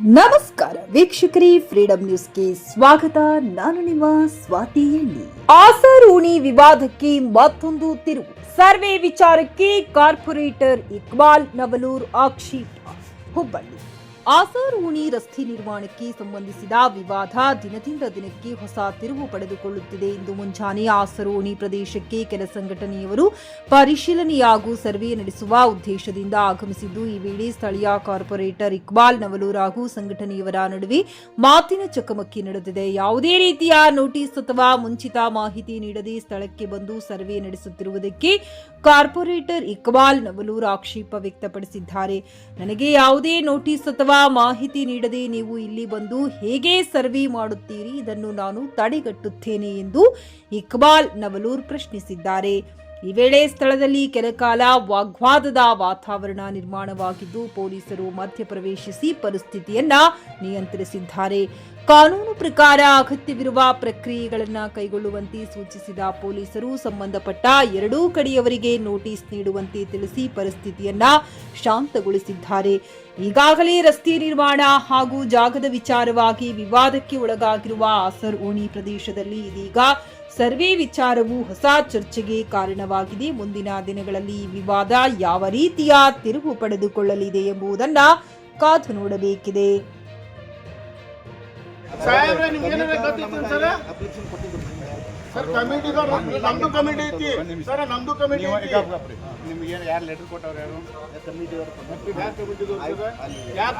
ನಮಸ್ಕಾರ ವೀಕ್ಷಕರೇ, ಫ್ರೀಡಂ ನ್ಯೂಸ್ಗೆ ಸ್ವಾಗತ. ನಾನು ನಿಮ್ಮ ಸ್ವಾತಿಯಲ್ಲಿ. ಆಸರೂಣಿ ವಿವಾದಕ್ಕೆ ಮತ್ತೊಂದು ತಿರುವು. ಸರ್ವೆ ವಿಚಾರಕ್ಕೆ ಕಾರ್ಪೊರೇಟರ್ ಇಕ್ಬಾಲ್ ನವಲೂರ್ ಆಕ್ಷೇಪ. ಹುಬ್ಬಳ್ಳಿ ಆಸರೂಣಿ ರಸ್ತೆ ನಿರ್ಮಾಣಕ್ಕೆ ಸಂಬಂಧಿಸಿದ ವಿವಾದ ದಿನದಿಂದ ದಿನಕ್ಕೆ ಹೊಸ ತಿರುವು ಪಡೆದುಕೊಳ್ಳುತ್ತಿದೆ. ಇಂದು ಮುಂಜಾನೆ ಆಸರೂಣಿ ಪ್ರದೇಶಕ್ಕೆ ಕೆಲ ಸಂಘಟನೆಯವರು ಪರಿಶೀಲನೆ ಹಾಗೂ ಸರ್ವೆ ನಡೆಸುವ ಉದ್ದೇಶದಿಂದ ಆಗಮಿಸಿದ್ದು, ಈ ವೇಳೆ ಸ್ಥಳೀಯ ಕಾರ್ಪೊರೇಟರ್ ಇಕ್ಬಾಲ್ ನವಲೂರ್ ಹಾಗೂ ಸಂಘಟನೆಯವರ ನಡುವೆ ಮಾತಿನ ಚಕಮಕಿ ನಡೆದಿದೆ. ಯಾವುದೇ ರೀತಿಯ ನೋಟಿಸ್ ಅಥವಾ ಮುಂಚಿತ ಮಾಹಿತಿ ನೀಡದೆ ಸ್ಥಳಕ್ಕೆ ಬಂದು ಸರ್ವೆ ನಡೆಸುತ್ತಿರುವುದಕ್ಕೆ ಕಾರ್ಪೊರೇಟರ್ ಇಕ್ಬಾಲ್ ನವಲೂರ್ ಆಕ್ಷೇಪ ವ್ಯಕ್ತಪಡಿಸಿದ್ದಾರೆ. ನನಗೆ ಯಾವುದೇ ನೋಟಿಸ್ ಅಥವಾ ಮಾಹಿತಿ ನೀಡದೆ ನೀವು ಇಲ್ಲಿ ಬಂದು ಹೇಗೆ ಸರ್ವೆ ಮಾಡುತ್ತೀರಿ? ಇದನ್ನು ನಾನು ತಡೆಗಟ್ಟುತ್ತೇನೆ ಎಂದು ಇಕ್ಬಾಲ್ ನವಲೂರ್ ಪ್ರಶ್ನಿಸಿದ್ದಾರೆ. ಈ ವೇಳೆ ಸ್ಥಳದಲ್ಲಿ ಕೆಲಕಾಲ ವಾಗ್ವಾದದ ವಾತಾವರಣ ನಿರ್ಮಾಣವಾಗಿದ್ದು, ಪೊಲೀಸರು ಮಧ್ಯಪ್ರವೇಶಿಸಿ ಪರಿಸ್ಥಿತಿಯನ್ನ ನಿಯಂತ್ರಿಸಿದ್ದಾರೆ. ಕಾನೂನು ಪ್ರಕಾರ ಅಗತ್ಯವಿರುವ ಪ್ರಕ್ರಿಯೆಗಳನ್ನು ಕೈಗೊಳ್ಳುವಂತೆ ಸೂಚಿಸಿದ ಪೊಲೀಸರು ಸಂಬಂಧಪಟ್ಟ ಎರಡೂ ಕಡೆಯವರಿಗೆ ನೋಟಿಸ್ ನೀಡುವಂತೆ ತಿಳಿಸಿ ಪರಿಸ್ಥಿತಿಯನ್ನ ಶಾಂತಗೊಳಿಸಿದ್ದಾರೆ. ಈಗಾಗಲೇ ರಸ್ತೆ ನಿರ್ಮಾಣ ಹಾಗೂ ಜಾಗದ ವಿಚಾರವಾಗಿ ವಿವಾದಕ್ಕೆ ಒಳಗಾಗಿರುವ ಆಸರೂಣಿ ಪ್ರದೇಶದಲ್ಲಿ ಇದೀಗ ಸರ್ವೆ ವಿಚಾರವು ಹೊಸ ಚರ್ಚೆಗೆ ಕಾರಣವಾಗಿದೆ. ಮುಂದಿನ ದಿನಗಳಲ್ಲಿ ಈ ವಿವಾದ ಯಾವ ರೀತಿಯ ತಿರುವು ಪಡೆದುಕೊಳ್ಳಲಿದೆ ಎಂಬುದನ್ನು ಕಾದು ನೋಡಬೇಕಿದೆ. ಸರ್ ಕಮಿಟಿ ನಮ್ದು ಕಮಿಟಿ ಐತಿ ಸರ್, ನಮ್ದು ಕಮಿಟಿ ನಿಮ್ಗೆ ಯಾರು ಲೆಟರ್ ಕೊಟ್ಟವ್ರು? ಯಾರು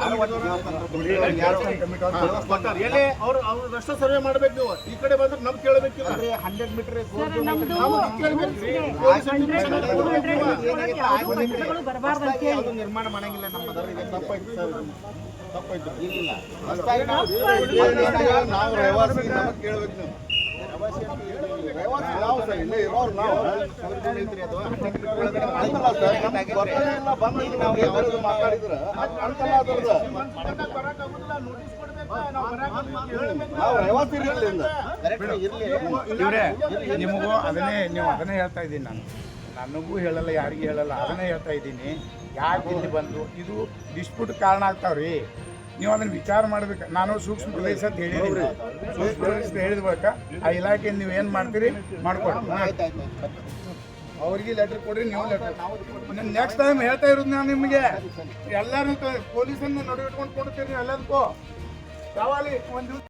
ಅವ್ರು ರಸ್ತೆ ಸರ್ವೆ ಮಾಡ್ಬೇಕು. ನೀವು ಈ ಕಡೆ ಬಂದ್ರೆ ನಮ್ ಕೇಳಬೇಕಿಲ್ಲ. 100 ಮೀಟರ್ ನಿರ್ಮಾಣ ಮಾಡಂಗಿಲ್ಲ. ನಮ್ಮ ತಪ್ಪಾಯ್ತು ಸರ್, ತಪ್ಪಾಯ್ತು. ನಾವು ರೇವಾಸಿ ಕೇಳ್ಬೇಕು. ನಿಮಗೂ ಅದನ್ನೇ ಹೇಳ್ತಾ ಇದ್ದೀನಿ. ನನಗೂ ಹೇಳಲ್ಲ, ಯಾರಿಗೂ ಹೇಳಲ್ಲ, ಅದನ್ನೇ ಹೇಳ್ತಾ ಇದ್ದೀನಿ. ಯಾಕೆ ಇಲ್ಲಿ ಬಂದು ಇದು ಡಿಸ್ಪ್ಯೂಟ್ ಕಾರಣ ಆಗ್ತಾವ್ರಿ. ನೀವು ಅದನ್ನು ವಿಚಾರ ಮಾಡ್ಬೇಕು. ನಾನು ಸೂಕ್ಷ್ಮ ಪ್ರದೇಶ ಅಂತ ಹೇಳಿದ್ದೀನಿ. ಸೂಕ್ಷ್ಮ ಪ್ರದೇಶ ಹೇಳಿದ ಬಳಿಕ ಆ ಇಲಾಖೆ ನೀವು ಏನು ಮಾಡ್ತೀರಿ ಮಾಡ್ಕೊಡಿ. ಅವ್ರಿಗೆ ಲೆಟರ್ ಕೊಡ್ರಿ, ನೀವು ಲೆಟರ್. ನೆಕ್ಸ್ಟ್ ಟೈಮ್ ಹೇಳ್ತಾ ಇರೋದು ನಾನು ನಿಮಗೆ, ಎಲ್ಲರೂ ಪೊಲೀಸನ್ನು ನಡುವೆ ಇಟ್ಕೊಂಡು ಕೊಡ್ತೀರಿ ಎಲ್ಲದಕ್ಕೂ. ಸವಾಲಿ ಒಂದು